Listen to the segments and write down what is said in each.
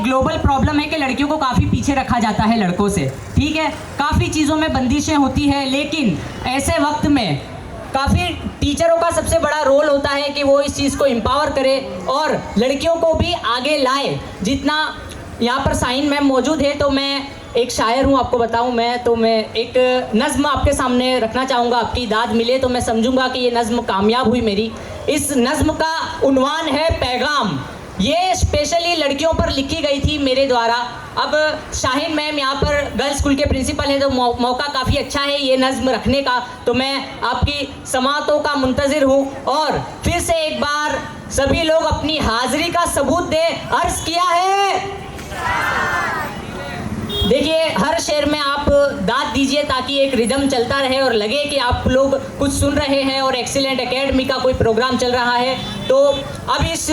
Global problem है कि लड़कियों को काफ़ी पीछे रखा जाता है लड़कों से, ठीक है। काफ़ी चीज़ों में बंदिशें होती है, लेकिन ऐसे वक्त में काफ़ी टीचरों का सबसे बड़ा रोल होता है कि वो इस चीज़ को एम्पावर करे और लड़कियों को भी आगे लाए। जितना यहाँ पर साइन मैम मौजूद है, तो मैं एक शायर हूँ, आपको बताऊँ मैं एक नज़्म आपके सामने रखना चाहूँगा। आपकी दाद मिले तो मैं समझूंगा कि ये नज़्म कामयाब हुई मेरी। इस नज़्म का उन्वान है पैगाम। ये स्पेशली लड़कियों पर लिखी गई थी मेरे द्वारा। अब शाहीन मैम यहाँ पर गर्ल्स स्कूल के प्रिंसिपल हैं, तो मौका काफ़ी अच्छा है ये नज़्म रखने का। तो मैं आपकी समातों का मुंतज़िर हूँ और फिर से एक बार सभी लोग अपनी हाज़िरी का सबूत दे। अर्ज़ किया है, देखिए हर शेर में आप दाद दीजिए ताकि एक रिदम चलता रहे और लगे कि आप लोग कुछ सुन रहे हैं और एक्सीलेंट एकेडमी का कोई प्रोग्राम चल रहा है। तो अब इस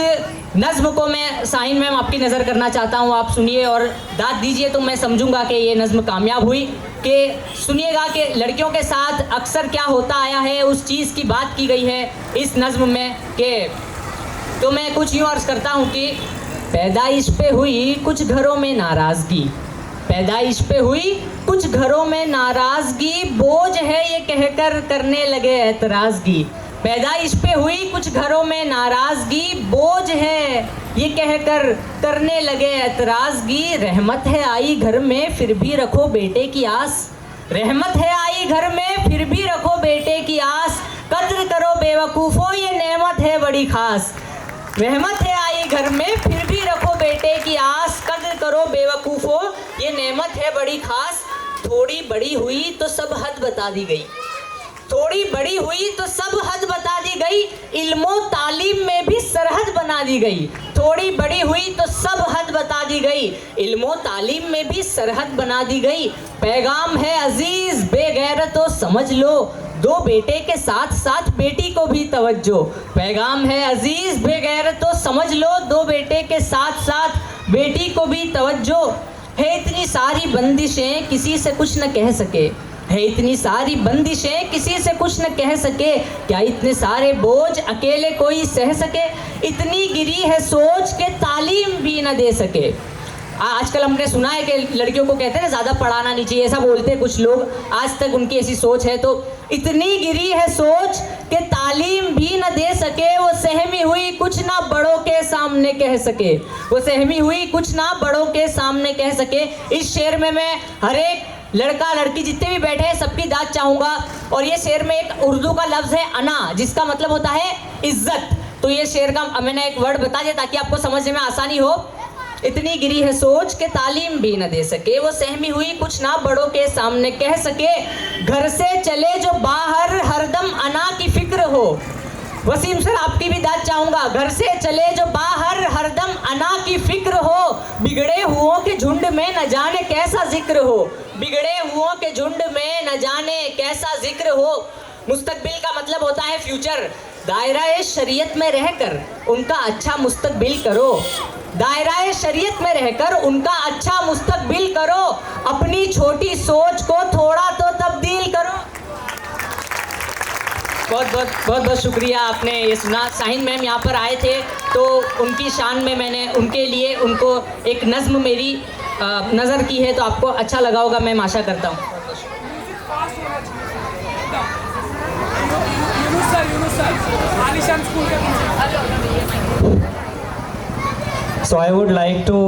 नज़्म को मैं साइन मैम आपकी नज़र करना चाहता हूँ, आप सुनिए और दाद दीजिए तो मैं समझूंगा कि ये नज़्म कामयाब हुई। कि सुनिएगा कि लड़कियों के साथ अक्सर क्या होता आया है, उस चीज़ की बात की गई है इस नज़्म में। कि तो मैं कुछ यूँ अर्ज़ करता हूँ कि पैदाइश पे हुई कुछ घरों में नाराज़गी, पैदाइश पे हुई कुछ घरों में नाराज़गी, बोझ है ये कहकर करने लगे एतराज़गी। पैदाइश पे हुई कुछ घरों में नाराज़गी, बोझ है ये कहकर करने लगे एतराज़गी। रहमत है आई घर में फिर भी रखो बेटे की आस, रहमत है आई घर में फिर भी रखो बेटे की आस। कद्र करो बेवकूफ़ो ये नेमत है बड़ी खास, रहमत है आई घर में फिर भी रखो बेटे की आस। कद्र करो बेवकूफ़ो ये नेमत है बड़ी खास। थोड़ी बड़ी हुई तो सब हद बता दी गई, थोड़ी बड़ी हुई तो सब हद बता दी गई, इल्मो तालीम में भी सरहद बना दी गई। थोड़ी बड़ी हुई तो सब हद बता दी गई, इल्मो तालीम में भी सरहद बना दी गई। पैगाम है अजीज़ बेगैरतो समझ लो, दो बेटे के साथ साथ बेटी को भी तवज्जो। पैगाम है अजीज़ बेगैरतो समझ लो, दो बेटे के साथ साथ बेटी को भी तवज्जो। है इतनी सारी बंदिशें किसी से कुछ न कह सके, है इतनी सारी बंदिशें किसी से कुछ न कह सके, क्या इतने सारे बोझ अकेले कोई सह सके। इतनी गिरी है सोच के तालीम भी न दे सके। आजकल हमने सुना है कि लड़कियों को कहते हैं ना ज़्यादा पढ़ाना नहीं चाहिए, ऐसा बोलते हैं कुछ लोग, आज तक उनकी ऐसी सोच है। तो इतनी गिरी है सोच कि तालीम भी न दे सके, वो सहमी हुई कुछ ना बड़ों के सामने कह सके, वो सहमी हुई कुछ ना बड़ों के सामने कह सके। इस शेर में मैं हर एक लड़का लड़की जितने भी बैठे हैं सबकी दाद चाहूँगा। और ये शेर में एक उर्दू का लफ्ज़ है अना, जिसका मतलब होता है इज्जत। तो ये शेर का मैंने एक वर्ड बता दिया ताकि आपको समझने में आसानी हो। इतनी गिरी है सोच के तालीम भी न दे सके, वो सहमी हुई कुछ ना बड़ों के सामने कह सके। घर से चले जो बाहर हरदम अना की फिक्र हो। वसीम सर आपकी भी दाद चाहूँगा। घर से चले जो बाहर हरदम अना की फिक्र हो, बिगड़े हुओं के झुंड में न जाने कैसा जिक्र हो, बिगड़े हुओं के झुंड में न जाने कैसा जिक्र हो। मुस्तकबिल का मतलब होता है फ्यूचर। दायरा शरीयत में रहकर उनका अच्छा मुस्तकबिल करो, दायरा शरीयत में रहकर उनका अच्छा मुस्तकबिल करो, अपनी छोटी सोच को थोड़ा तो तब्दील करो। बहुत शुक्रिया, आपने ये सुना। शाहीन मैम यहाँ पर आए थे तो उनकी शान में मैंने उनके लिए उनको एक नज़्म मेरी नज़र की है, तो आपको अच्छा लगा होगा, मैं आशा करता हूँ। So I would like to